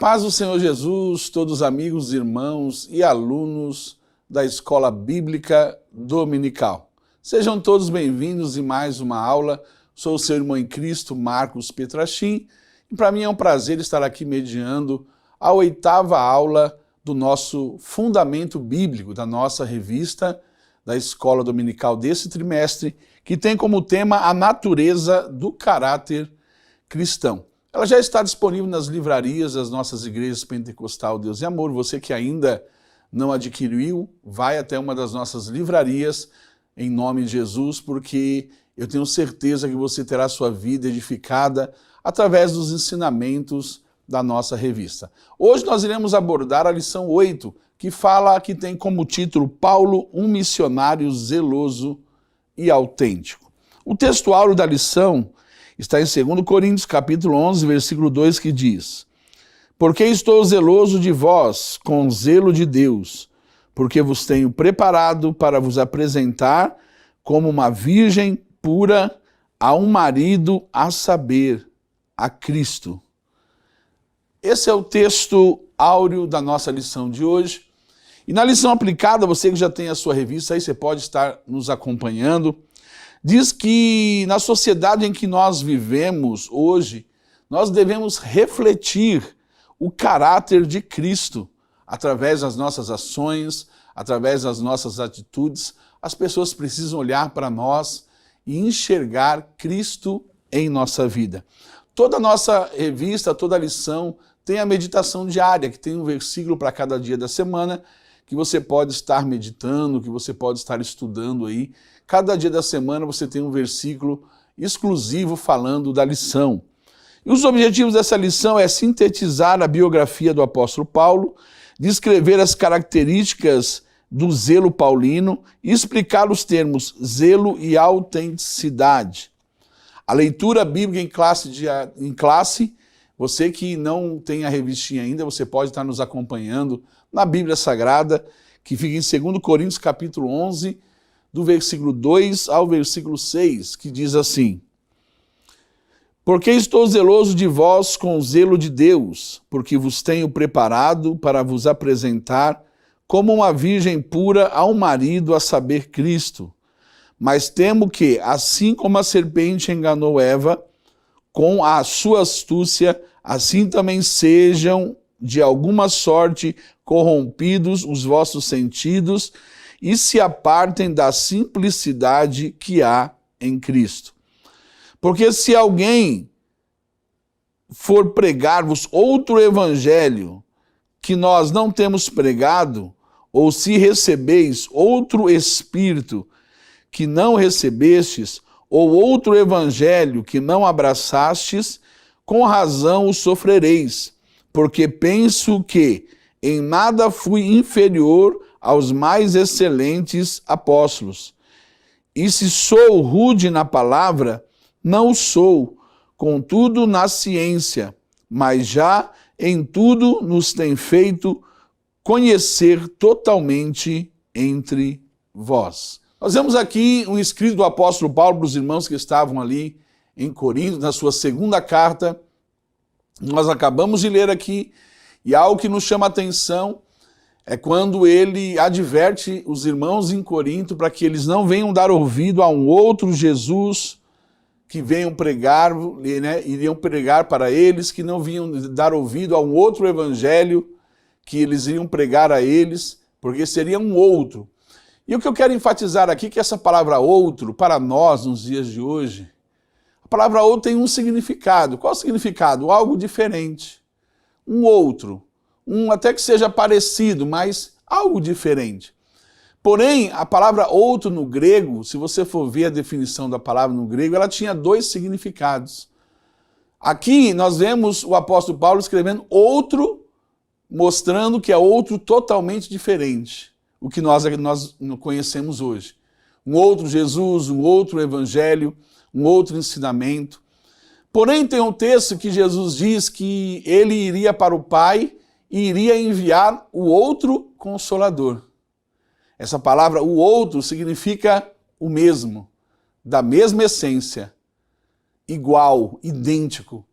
paz do Senhor Jesus, todos os amigos, irmãos e alunos da Escola Bíblica Dominical. Sejam todos bem-vindos em mais uma aula. Sou o seu irmão em Cristo, Marcos Petrachim, e para mim é um prazer estar aqui mediando a 8ª aula do nosso Fundamento Bíblico, da nossa revista da Escola Dominical desse trimestre, que tem como tema a natureza do caráter cristão. Ela já está disponível nas livrarias das nossas igrejas Pentecostal Deus e Amor. Você que ainda não adquiriu, vai até uma das nossas livrarias, em nome de Jesus, porque eu tenho certeza que você terá sua vida edificada através dos ensinamentos da nossa revista. Hoje nós iremos abordar a lição 8, que tem como título Paulo, um missionário zeloso e autêntico. O texto áureo da lição está em 2 Coríntios, capítulo 11, versículo 2, que diz: Porque estou zeloso de vós, com zelo de Deus, porque vos tenho preparado para vos apresentar como uma virgem pura a um marido, a saber, a Cristo. Esse é o texto áureo da nossa lição de hoje. E na lição aplicada, você que já tem a sua revista, aí você pode estar nos acompanhando. Diz que na sociedade em que nós vivemos hoje, nós devemos refletir o caráter de Cristo através das nossas ações, através das nossas atitudes. As pessoas precisam olhar para nós e enxergar Cristo em nossa vida. Toda a nossa revista, toda a lição tem a meditação diária, que tem um versículo para cada dia da semana, que você pode estar meditando, que você pode estar estudando aí. Cada dia da semana você tem um versículo exclusivo falando da lição. E os objetivos dessa lição é sintetizar a biografia do apóstolo Paulo, descrever as características do zelo paulino e explicar os termos zelo e autenticidade. A leitura bíblica em classe, você que não tem a revistinha ainda, você pode estar nos acompanhando na Bíblia Sagrada, que fica em 2 Coríntios capítulo 11, do versículo 2 ao versículo 6, que diz assim: Porque estou zeloso de vós com o zelo de Deus, porque vos tenho preparado para vos apresentar como uma virgem pura a um marido, a saber, Cristo. Mas temo que, assim como a serpente enganou Eva, com a sua astúcia, assim também sejam de alguma sorte corrompidos os vossos sentidos e se apartem da simplicidade que há em Cristo. Porque se alguém for pregar-vos outro evangelho que nós não temos pregado, ou se recebeis outro espírito que não recebestes, ou outro evangelho que não abraçastes, com razão o sofrereis, porque penso que em nada fui inferior aos mais excelentes apóstolos. E se sou rude na palavra, não sou, contudo na ciência, mas já em tudo nos tem feito conhecer totalmente entre vós. Nós vemos aqui um escrito do apóstolo Paulo para os irmãos que estavam ali em Corinto, na sua segunda carta. Nós acabamos de ler aqui, e algo que nos chama a atenção é quando ele adverte os irmãos em Corinto para que eles não venham dar ouvido a um outro Jesus que venham pregar, né, iriam pregar para eles, que não vinham dar ouvido a um outro evangelho que eles iriam pregar a eles, porque seria um outro. E o que eu quero enfatizar aqui é que essa palavra outro, para nós, nos dias de hoje, a palavra outro tem um significado. Qual o significado? Algo diferente. Um outro. Até que seja parecido, mas algo diferente. Porém, a palavra outro no grego, se você for ver a definição da palavra no grego, ela tinha 2 significados. Aqui nós vemos o apóstolo Paulo escrevendo outro, mostrando que é outro totalmente diferente, o que nós conhecemos hoje. Um outro Jesus, um outro evangelho, um outro ensinamento. Porém, tem um texto que Jesus diz que ele iria para o Pai e iria enviar o outro Consolador. Essa palavra, o outro, significa o mesmo, da mesma essência, igual, idêntico.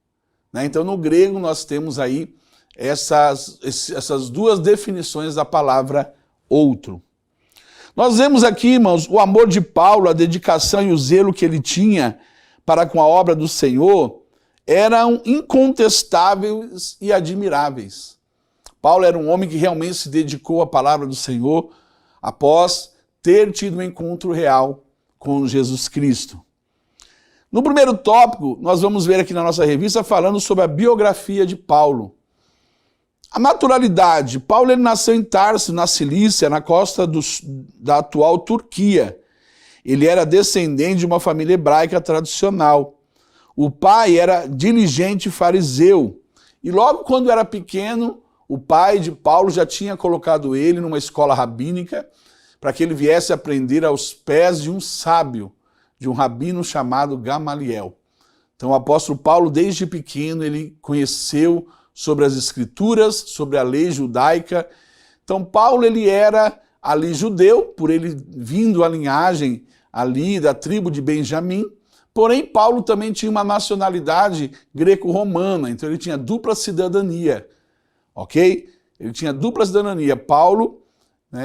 Né? Então, no grego, nós temos aí essas duas definições da palavra outro. Nós vemos aqui, irmãos, o amor de Paulo, a dedicação e o zelo que ele tinha para com a obra do Senhor eram incontestáveis e admiráveis. Paulo era um homem que realmente se dedicou à palavra do Senhor após ter tido um encontro real com Jesus Cristo. No primeiro tópico, nós vamos ver aqui na nossa revista falando sobre a biografia de Paulo. A naturalidade. Paulo ele nasceu em Tarso, na Cilícia, na costa da atual Turquia. Ele era descendente de uma família hebraica tradicional. O pai era diligente fariseu. E logo quando era pequeno, o pai de Paulo já tinha colocado ele numa escola rabínica para que ele viesse aprender aos pés de um sábio, de um rabino chamado Gamaliel. Então o apóstolo Paulo, desde pequeno, ele conheceu sobre as escrituras, sobre a lei judaica. Então Paulo ele era ali judeu, por ele vindo a linhagem ali da tribo de Benjamim, porém Paulo também tinha uma nacionalidade greco-romana, então ele tinha dupla cidadania, ok? Ele tinha dupla cidadania. Paulo,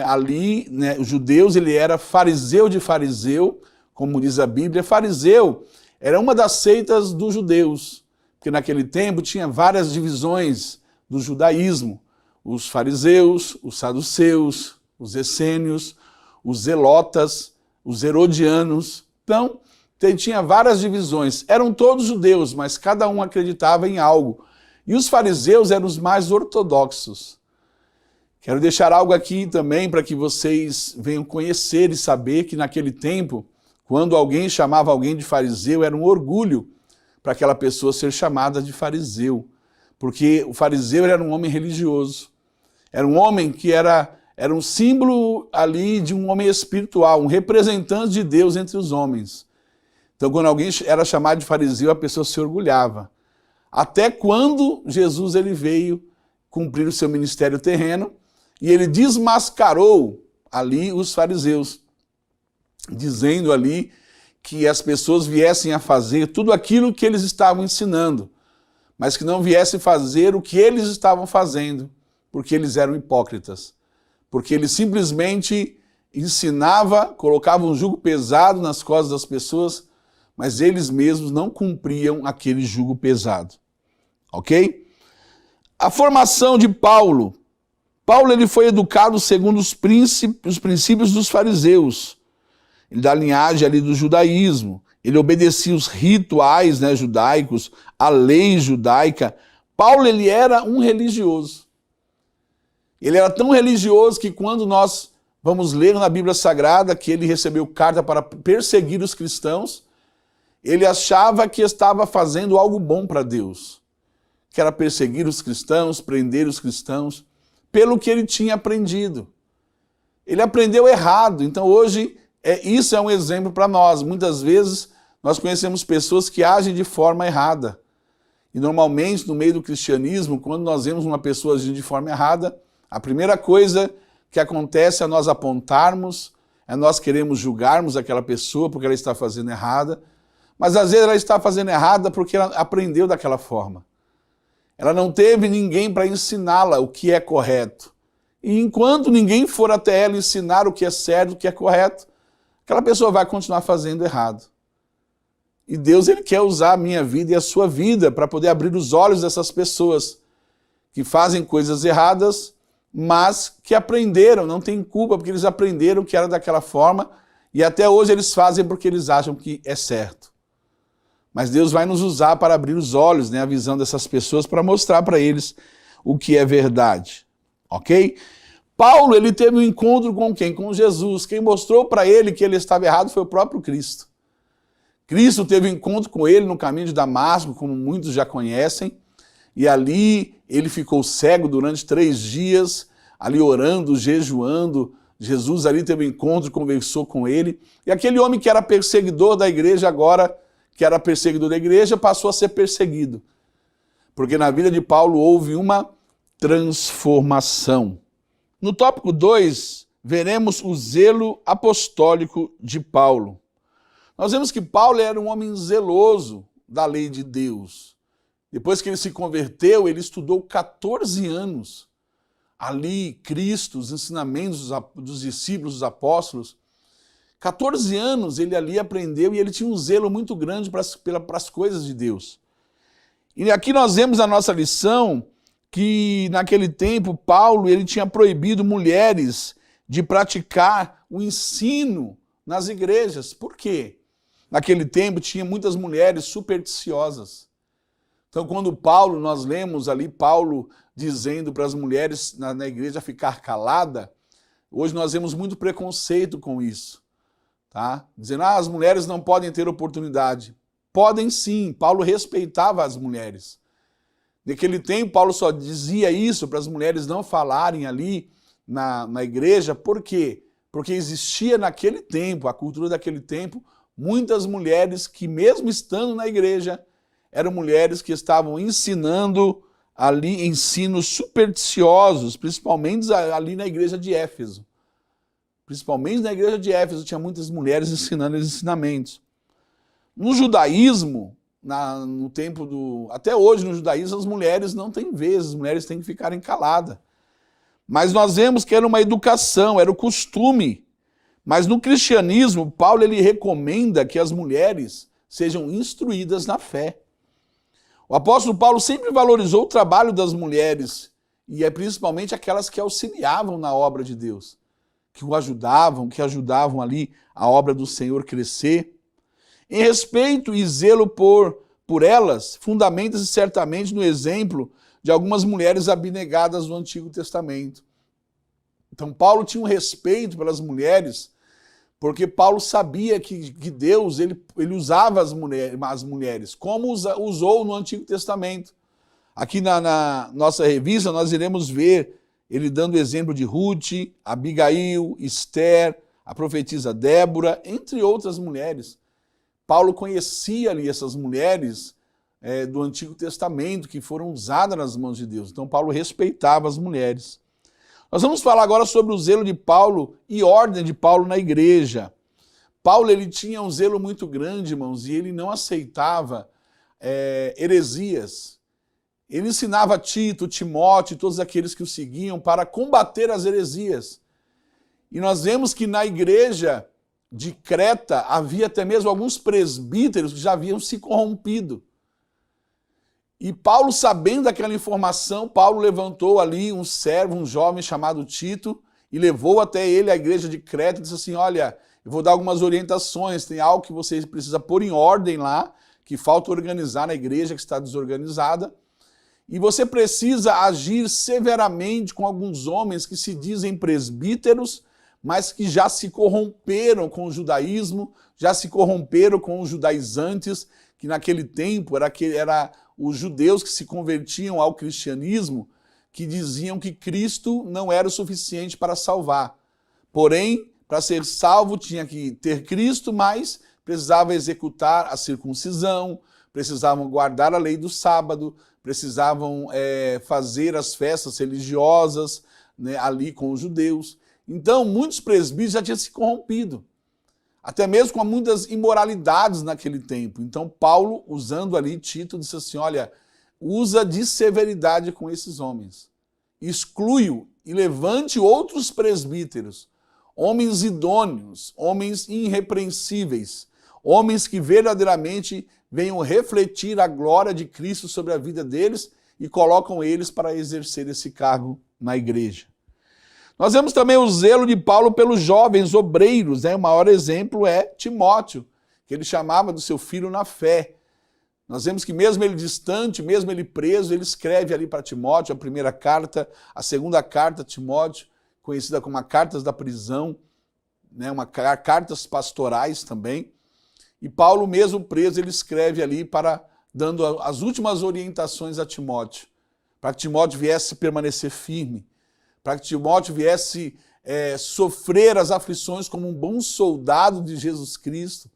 ali, os judeus, ele era fariseu de fariseu, como diz a Bíblia. Fariseu era uma das seitas dos judeus, porque naquele tempo tinha várias divisões do judaísmo. Os fariseus, os saduceus, os essênios, os zelotas, os herodianos. Então, tinha várias divisões. Eram todos judeus, mas cada um acreditava em algo. E os fariseus eram os mais ortodoxos. Quero deixar algo aqui também para que vocês venham conhecer e saber que naquele tempo, quando alguém chamava alguém de fariseu, era um orgulho para aquela pessoa ser chamada de fariseu, porque o fariseu era um homem religioso, era um homem que era um símbolo ali de um homem espiritual, um representante de Deus entre os homens. Então, quando alguém era chamado de fariseu, a pessoa se orgulhava. Até quando Jesus ele veio cumprir o seu ministério terreno e ele desmascarou ali os fariseus, dizendo ali que as pessoas viessem a fazer tudo aquilo que eles estavam ensinando, mas que não viessem fazer o que eles estavam fazendo, porque eles eram hipócritas. Porque eles simplesmente ensinavam, colocavam um jugo pesado nas costas das pessoas, mas eles mesmos não cumpriam aquele jugo pesado. Ok? A formação de Paulo. Paulo ele foi educado segundo os princípios dos fariseus, da linhagem ali do judaísmo. Ele obedecia os rituais judaicos, a lei judaica. Paulo ele era um religioso. Ele era tão religioso que quando nós vamos ler na Bíblia Sagrada que ele recebeu carta para perseguir os cristãos, ele achava que estava fazendo algo bom para Deus, que era perseguir os cristãos, prender os cristãos, pelo que ele tinha aprendido. Ele aprendeu errado, então hoje isso é um exemplo para nós. Muitas vezes nós conhecemos pessoas que agem de forma errada. E normalmente, no meio do cristianismo, quando nós vemos uma pessoa agindo de forma errada, a primeira coisa que acontece é nós apontarmos, é nós queremos julgarmos aquela pessoa porque ela está fazendo errada, mas às vezes ela está fazendo errada porque ela aprendeu daquela forma. Ela não teve ninguém para ensiná-la o que é correto. E enquanto ninguém for até ela ensinar o que é certo, o que é correto, aquela pessoa vai continuar fazendo errado. E Deus ele quer usar a minha vida e a sua vida para poder abrir os olhos dessas pessoas que fazem coisas erradas, mas que aprenderam, não tem culpa, porque eles aprenderam que era daquela forma e até hoje eles fazem porque eles acham que é certo. Mas Deus vai nos usar para abrir os olhos, a visão dessas pessoas, para mostrar para eles o que é verdade. Ok? Paulo, ele teve um encontro com quem? Com Jesus. Quem mostrou para ele que ele estava errado foi o próprio Cristo. Cristo teve um encontro com ele no caminho de Damasco, como muitos já conhecem, e ali ele ficou cego durante 3 dias, ali orando, jejuando. Jesus ali teve um encontro, conversou com ele, e aquele homem que era perseguidor da igreja agora, que era perseguidor da igreja, passou a ser perseguido. Porque na vida de Paulo houve uma transformação. No tópico 2, veremos o zelo apostólico de Paulo. Nós vemos que Paulo era um homem zeloso da lei de Deus. Depois que ele se converteu, ele estudou 14 anos ali Cristo, os ensinamentos dos discípulos, dos apóstolos. 14 anos ele ali aprendeu e ele tinha um zelo muito grande para as coisas de Deus. E aqui nós vemos na nossa lição que naquele tempo Paulo ele tinha proibido mulheres de praticar o ensino nas igrejas. Por quê? Naquele tempo tinha muitas mulheres supersticiosas. Então quando Paulo, nós lemos ali Paulo dizendo para as mulheres na igreja ficar calada, hoje nós vemos muito preconceito com isso. Tá? Dizendo, as mulheres não podem ter oportunidade. Podem sim, Paulo respeitava as mulheres. Naquele tempo, Paulo só dizia isso para as mulheres não falarem ali na igreja. Por quê? Porque existia naquele tempo, a cultura daquele tempo, muitas mulheres que mesmo estando na igreja, eram mulheres que estavam ensinando ali ensinos supersticiosos, principalmente ali na igreja de Éfeso. Principalmente na igreja de Éfeso, tinha muitas mulheres ensinando esses ensinamentos. No judaísmo, no tempo até hoje no judaísmo, as mulheres não têm vez, as mulheres têm que ficarem caladas. Mas nós vemos que era uma educação, era o costume. Mas no cristianismo, Paulo ele recomenda que as mulheres sejam instruídas na fé. O apóstolo Paulo sempre valorizou o trabalho das mulheres, e principalmente aquelas que auxiliavam na obra de Deus, que ajudavam ali a obra do Senhor crescer. Em respeito e zelo por elas, fundamenta-se certamente no exemplo de algumas mulheres abnegadas do Antigo Testamento. Então Paulo tinha um respeito pelas mulheres, porque Paulo sabia que Deus ele usava as mulheres, como usou no Antigo Testamento. Aqui na nossa revista nós iremos ver ele dando exemplo de Ruth, Abigail, Esther, a profetisa Débora, entre outras mulheres. Paulo conhecia ali essas mulheres do Antigo Testamento que foram usadas nas mãos de Deus. Então Paulo respeitava as mulheres. Nós vamos falar agora sobre o zelo de Paulo e ordem de Paulo na igreja. Paulo ele tinha um zelo muito grande, irmãos, e ele não aceitava heresias. Ele ensinava Tito, Timóteo e todos aqueles que o seguiam para combater as heresias. E nós vemos que na igreja de Creta havia até mesmo alguns presbíteros que já haviam se corrompido. E Paulo, sabendo daquela informação, Paulo levantou ali um servo, um jovem chamado Tito, e levou até ele à igreja de Creta e disse assim, olha, eu vou dar algumas orientações, tem algo que você precisa pôr em ordem lá, que falta organizar na igreja que está desorganizada, e você precisa agir severamente com alguns homens que se dizem presbíteros, mas que já se corromperam com o judaísmo, já se corromperam com os judaizantes, que naquele tempo era os judeus que se convertiam ao cristianismo, que diziam que Cristo não era o suficiente para salvar. Porém, para ser salvo tinha que ter Cristo, mas precisava executar a circuncisão, precisavam guardar a lei do sábado, precisavam fazer as festas religiosas, né, ali com os judeus. Então, muitos presbíteros já tinham se corrompido, até mesmo com muitas imoralidades naquele tempo. Então, Paulo, usando ali Tito, disse assim, olha, usa de severidade com esses homens. Exclui-o e levante outros presbíteros, homens idôneos, homens irrepreensíveis, homens que verdadeiramente venham refletir a glória de Cristo sobre a vida deles e colocam eles para exercer esse cargo na igreja. Nós vemos também o zelo de Paulo pelos jovens obreiros, né? O maior exemplo é Timóteo, que ele chamava do seu filho na fé. Nós vemos que mesmo ele distante, mesmo ele preso, ele escreve ali para Timóteo a primeira carta, a segunda carta a Timóteo, conhecida como a Cartas da Prisão, né? Cartas pastorais também. E Paulo, mesmo preso, ele escreve ali dando as últimas orientações a Timóteo, para que Timóteo viesse permanecer firme, para que Timóteo viesse sofrer as aflições como um bom soldado de Jesus Cristo.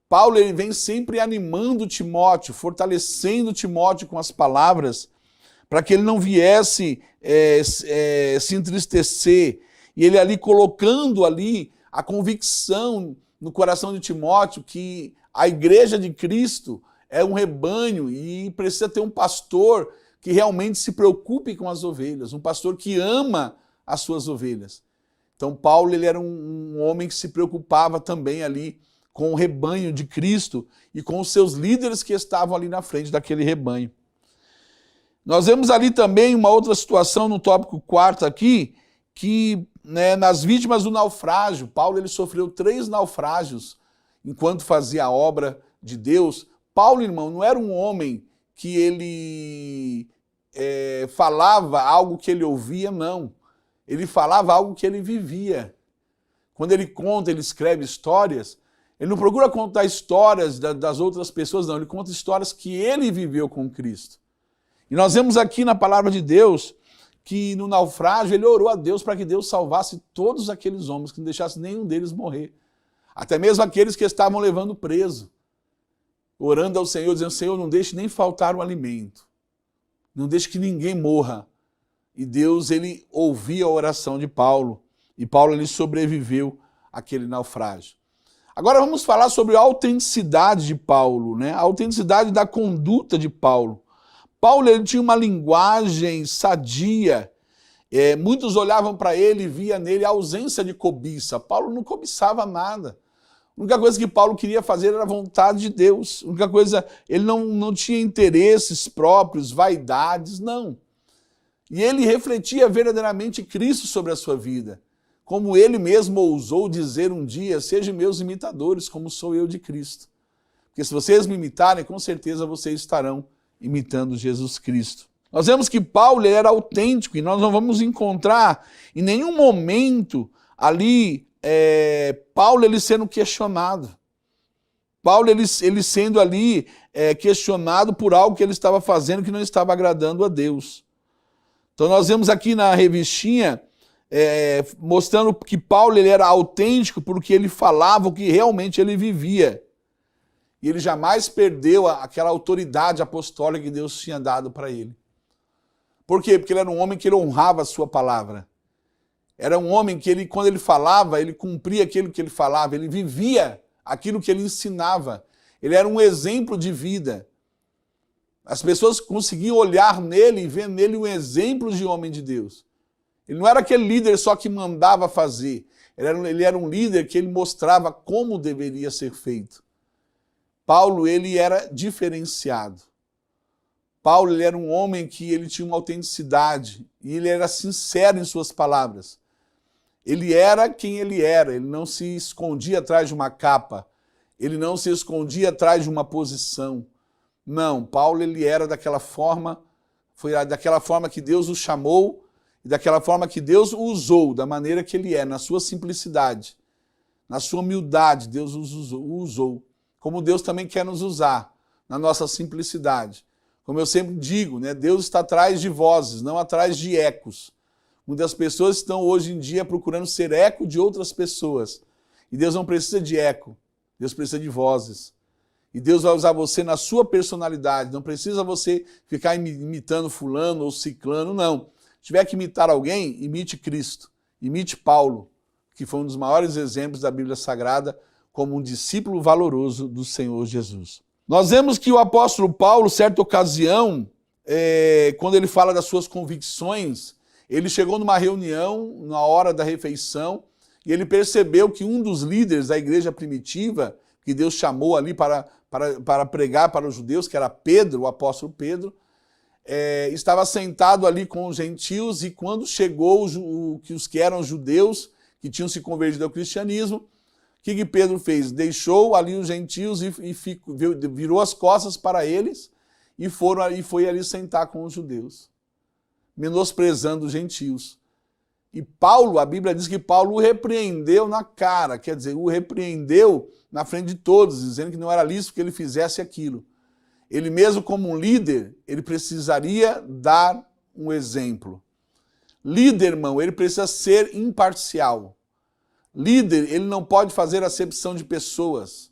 Paulo ele vem sempre animando Timóteo, fortalecendo Timóteo com as palavras, para que ele não viesse se entristecer. E ele ali colocando ali a convicção no coração de Timóteo que a igreja de Cristo é um rebanho e precisa ter um pastor que realmente se preocupe com as ovelhas, um pastor que ama as suas ovelhas. Então Paulo ele era um homem que se preocupava também ali com o rebanho de Cristo e com os seus líderes que estavam ali na frente daquele rebanho. Nós vemos ali também uma outra situação no tópico 4 aqui, que nas vítimas do naufrágio, Paulo ele sofreu 3 naufrágios enquanto fazia a obra de Deus. Paulo, irmão, não era um homem que ele falava algo que ele ouvia, não. Ele falava algo que ele vivia. Quando ele conta, ele escreve histórias, ele não procura contar histórias das outras pessoas, não. Ele conta histórias que ele viveu com Cristo. E nós vemos aqui na palavra de Deus que no naufrágio ele orou a Deus para que Deus salvasse todos aqueles homens, que não deixasse nenhum deles morrer. Até mesmo aqueles que estavam levando preso. Orando ao Senhor, dizendo, Senhor, não deixe nem faltar o alimento. Não deixe que ninguém morra. E Deus, ele ouvia a oração de Paulo. E Paulo, ele sobreviveu àquele naufrágio. Agora vamos falar sobre a autenticidade de Paulo, né? A autenticidade da conduta de Paulo. Paulo, ele tinha uma linguagem sadia. Muitos olhavam para ele e via nele a ausência de cobiça. Paulo não cobiçava nada. A única coisa que Paulo queria fazer era a vontade de Deus. A única coisa, ele não tinha interesses próprios, vaidades, não. E ele refletia verdadeiramente Cristo sobre a sua vida. Como ele mesmo ousou dizer um dia, sejam meus imitadores, como sou eu de Cristo. Porque se vocês me imitarem, com certeza vocês estarão imitando Jesus Cristo. Nós vemos que Paulo era autêntico e nós não vamos encontrar em nenhum momento ali Paulo ele sendo questionado. Paulo ele sendo ali questionado por algo que ele estava fazendo que não estava agradando a Deus. Então nós vemos aqui na revistinha mostrando que Paulo ele era autêntico porque ele falava o que realmente ele vivia. E ele jamais perdeu aquela autoridade apostólica que Deus tinha dado para ele. Por quê? Porque ele era um homem que ele honrava a sua palavra. Era um homem que quando ele falava, ele cumpria aquilo que ele falava, ele vivia aquilo que ele ensinava. Ele era um exemplo de vida. As pessoas conseguiam olhar nele e ver nele um exemplo de homem de Deus. Ele não era aquele líder só que mandava fazer. Ele era um líder que ele mostrava como deveria ser feito. Paulo, ele era diferenciado. Paulo, ele era um homem que ele tinha uma autenticidade e ele era sincero em suas palavras. Ele era quem ele era, ele não se escondia atrás de uma capa, ele não se escondia atrás de uma posição. Não, Paulo, ele era daquela forma, foi daquela forma que Deus o chamou e daquela forma que Deus o usou, da maneira que ele é, na sua simplicidade, na sua humildade, Deus o usou. Como Deus também quer nos usar, na nossa simplicidade. Como eu sempre digo, né, Deus está atrás de vozes, não atrás de ecos. Muitas pessoas estão hoje em dia procurando ser eco de outras pessoas. E Deus não precisa de eco, Deus precisa de vozes. E Deus vai usar você na sua personalidade, não precisa você ficar imitando fulano ou ciclano, não. Se tiver que imitar alguém, imite Cristo, imite Paulo, que foi um dos maiores exemplos da Bíblia Sagrada, como um discípulo valoroso do Senhor Jesus. Nós vemos que o apóstolo Paulo, certa ocasião, quando ele fala das suas convicções, ele chegou numa reunião, na hora da refeição, e ele percebeu que um dos líderes da igreja primitiva, que Deus chamou ali para pregar para os judeus, que era Pedro, o apóstolo Pedro, estava sentado ali com os gentios, e quando chegou os que eram judeus, que tinham se convertido ao cristianismo, o que Pedro fez? Deixou ali os gentios e virou as costas para eles e foi ali sentar com os judeus, menosprezando os gentios. E Paulo, a Bíblia diz que Paulo o repreendeu na cara, quer dizer, o repreendeu na frente de todos, dizendo que não era lícito que ele fizesse aquilo. Ele mesmo como um líder, ele precisaria dar um exemplo. Líder, irmão, ele precisa ser imparcial. Líder, ele não pode fazer acepção de pessoas.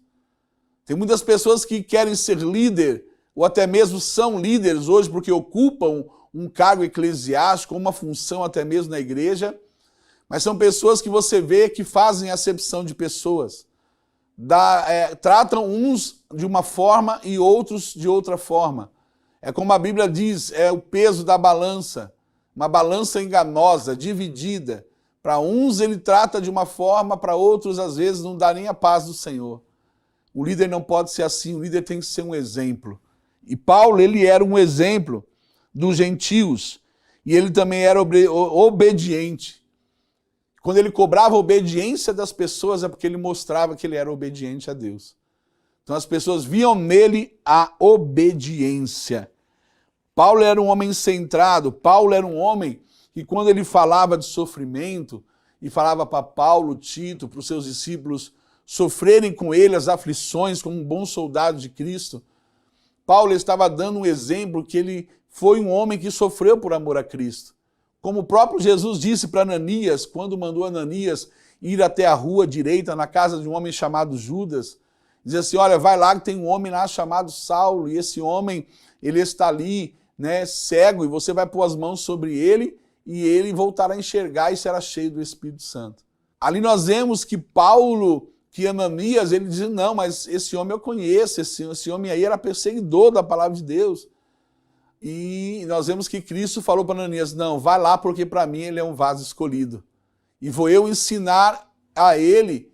Tem muitas pessoas que querem ser líder, ou até mesmo são líderes hoje porque ocupam um cargo eclesiástico, uma função até mesmo na igreja, mas são pessoas que você vê que fazem acepção de pessoas. tratam uns de uma forma e outros de outra forma. É como a Bíblia diz, é o peso da balança, uma balança enganosa, dividida. Para uns ele trata de uma forma, para outros às vezes não dá nem a paz do Senhor. O líder não pode ser assim, o líder tem que ser um exemplo. E Paulo, ele era um exemplo dos gentios, e ele também era obediente. Quando ele cobrava a obediência das pessoas, é porque ele mostrava que ele era obediente a Deus. Então as pessoas viam nele a obediência. Paulo era um homem centrado, Paulo era um homem que quando ele falava de sofrimento, e falava para Paulo, Tito, para os seus discípulos sofrerem com ele as aflições como um bom soldado de Cristo, Paulo estava dando um exemplo que ele foi um homem que sofreu por amor a Cristo. Como o próprio Jesus disse para Ananias, quando mandou Ananias ir até a rua direita, na casa de um homem chamado Judas, dizia assim, olha, vai lá que tem um homem lá chamado Saulo, e esse homem, ele está ali, né, cego, e você vai pôr as mãos sobre ele, e ele voltará a enxergar e será cheio do Espírito Santo. Ali nós vemos que Ananias, ele diz, não, mas esse homem eu conheço, esse homem aí era perseguidor da palavra de Deus. E nós vemos que Cristo falou para Ananias, não, vai lá porque para mim ele é um vaso escolhido. E vou eu ensinar a ele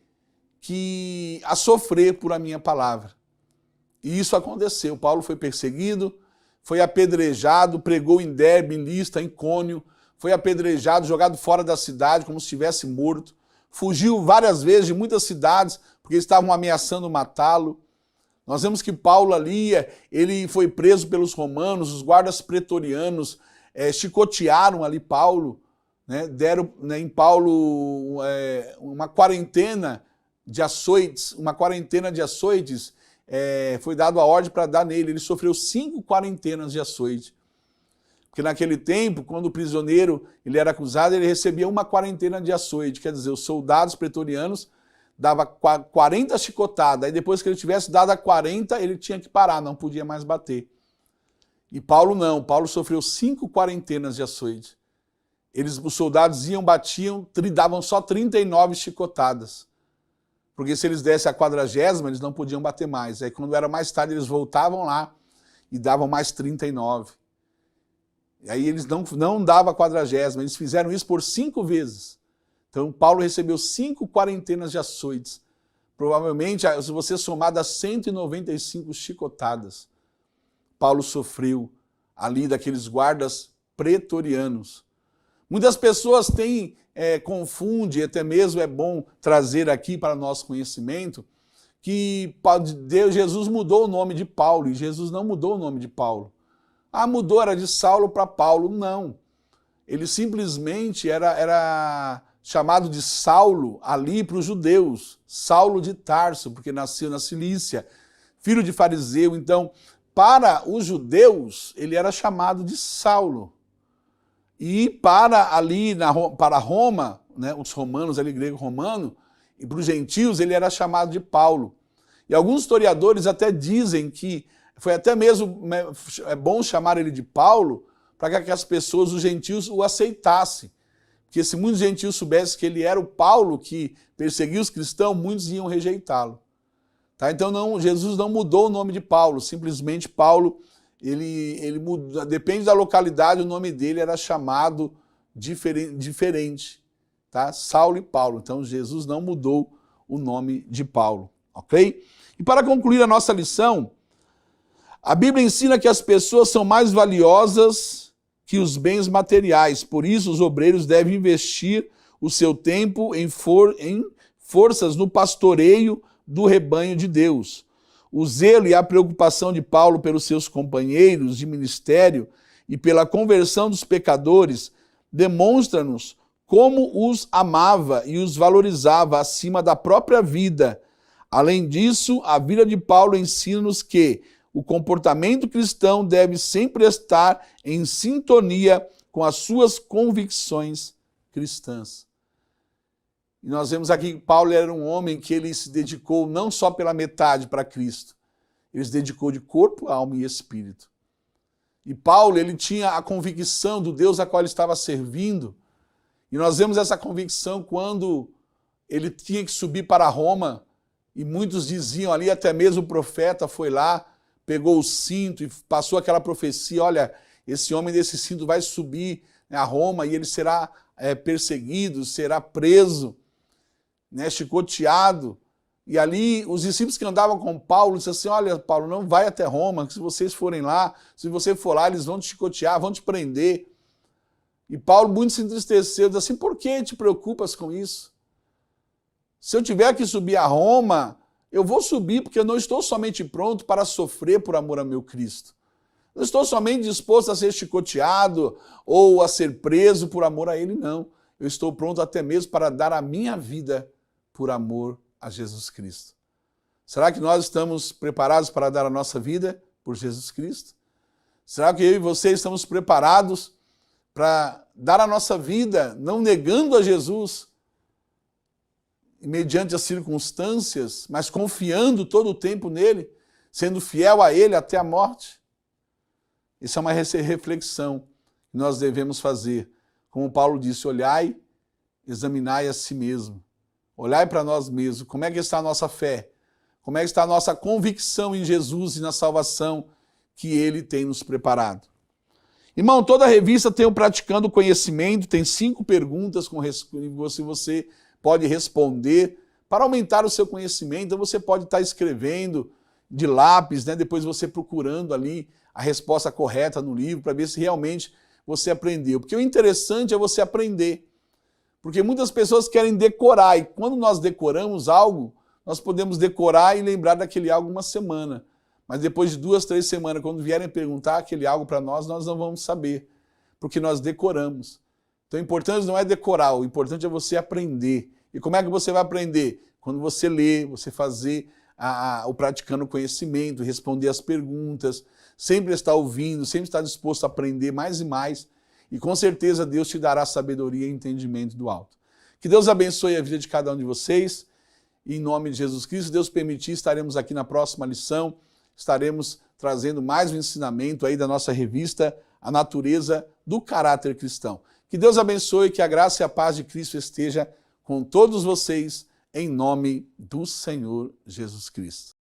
a sofrer por a minha palavra. E isso aconteceu. Paulo foi perseguido, foi apedrejado, pregou em Derbe, em Listra, em Icônio, foi apedrejado, jogado fora da cidade como se estivesse morto. Fugiu várias vezes de muitas cidades porque estavam ameaçando matá-lo. Nós vemos que Paulo ali, ele foi preso pelos romanos, os guardas pretorianos chicotearam ali Paulo, né, deram em Paulo uma quarentena de açoites, foi dado a ordem para dar nele, ele sofreu 5 quarentenas de açoite. Porque naquele tempo, quando o prisioneiro ele era acusado, ele recebia uma quarentena de açoite, quer dizer, os soldados pretorianos davam 40 chicotadas, aí depois que ele tivesse dado a 40, ele tinha que parar, não podia mais bater. E Paulo não, Paulo sofreu 5 quarentenas de açoite. Os soldados iam, batiam, davam só 39 chicotadas. Porque se eles dessem a 40ª, eles não podiam bater mais. Aí quando era mais tarde, eles voltavam lá e davam mais 39. E aí eles não davam a 40ª, eles fizeram isso por 5 vezes. Então Paulo recebeu 5 quarentenas de açoites. Provavelmente, se você somar, dá 195 chicotadas. Paulo sofreu ali daqueles guardas pretorianos. Muitas pessoas confundem, até mesmo é bom trazer aqui para nosso conhecimento, que Jesus mudou o nome de Paulo, e Jesus não mudou o nome de Paulo. Mudou, era de Saulo para Paulo. Não. Ele simplesmente era chamado de Saulo ali para os judeus. Saulo de Tarso, porque nasceu na Cilícia, filho de fariseu. Então, para os judeus, ele era chamado de Saulo. E para Roma, né, os romanos, ali grego-romano, e para os gentios, ele era chamado de Paulo. E alguns historiadores até dizem que foi até mesmo bom chamar ele de Paulo, para que as pessoas, os gentios, o aceitassem. Porque se muitos gentios soubessem que ele era o Paulo que perseguia os cristãos, muitos iam rejeitá-lo. Tá? Então Jesus não mudou o nome de Paulo, simplesmente Paulo, ele mudou, depende da localidade, o nome dele era chamado diferente. Tá? Saulo e Paulo. Então Jesus não mudou o nome de Paulo. Ok? E para concluir a nossa lição, a Bíblia ensina que as pessoas são mais valiosas que os bens materiais. Por isso, os obreiros devem investir o seu tempo em forças no pastoreio do rebanho de Deus. O zelo e a preocupação de Paulo pelos seus companheiros de ministério e pela conversão dos pecadores demonstra-nos como os amava e os valorizava acima da própria vida. Além disso, a vida de Paulo ensina-nos que o comportamento cristão deve sempre estar em sintonia com as suas convicções cristãs. E nós vemos aqui que Paulo era um homem que ele se dedicou não só pela metade para Cristo, ele se dedicou de corpo, alma e espírito. E Paulo, ele tinha a convicção do Deus a qual ele estava servindo, e nós vemos essa convicção quando ele tinha que subir para Roma, e muitos diziam ali, até mesmo o profeta foi lá, pegou o cinto e passou aquela profecia, olha, esse homem desse cinto vai subir a Roma e ele será perseguido, será preso, né, chicoteado. E ali os discípulos que andavam com Paulo disseram assim, olha, Paulo, não vai até Roma, que se vocês forem lá, se você for lá, eles vão te chicotear, vão te prender. E Paulo muito se entristeceu, disse assim, por que te preocupas com isso? Se eu tiver que subir a Roma, eu vou subir porque eu não estou somente pronto para sofrer por amor a meu Cristo. Não estou somente disposto a ser chicoteado ou a ser preso por amor a Ele, não. Eu estou pronto até mesmo para dar a minha vida por amor a Jesus Cristo. Será que nós estamos preparados para dar a nossa vida por Jesus Cristo? Será que eu e você estamos preparados para dar a nossa vida, não negando a Jesus, mediante as circunstâncias, mas confiando todo o tempo nele, sendo fiel a ele até a morte? Isso é uma reflexão que nós devemos fazer. Como Paulo disse, olhai, examinai a si mesmo. Olhai para nós mesmos. Como é que está a nossa fé? Como é que está a nossa convicção em Jesus e na salvação que ele tem nos preparado? Irmão, toda a revista tem o Praticando Conhecimento, tem 5 perguntas que você pode responder para aumentar o seu conhecimento. Então você pode estar escrevendo de lápis, né? Depois você procurando ali a resposta correta no livro para ver se realmente você aprendeu. Porque o interessante é você aprender. Porque muitas pessoas querem decorar e quando nós decoramos algo, nós podemos decorar e lembrar daquele algo uma semana. Mas depois de 2, 3 semanas, quando vierem perguntar aquele algo para nós não vamos saber, porque nós decoramos. Então o importante não é decorar, o importante é você aprender. E como é que você vai aprender? Quando você lê, você fazer o praticando conhecimento, responder as perguntas, sempre estar ouvindo, sempre estar disposto a aprender mais e mais. E com certeza Deus te dará sabedoria e entendimento do alto. Que Deus abençoe a vida de cada um de vocês. E em nome de Jesus Cristo, Deus permitir, estaremos aqui na próxima lição. Estaremos trazendo mais um ensinamento aí da nossa revista, A Natureza do Caráter Cristão. Que Deus abençoe, que a graça e a paz de Cristo esteja com todos vocês, em nome do Senhor Jesus Cristo.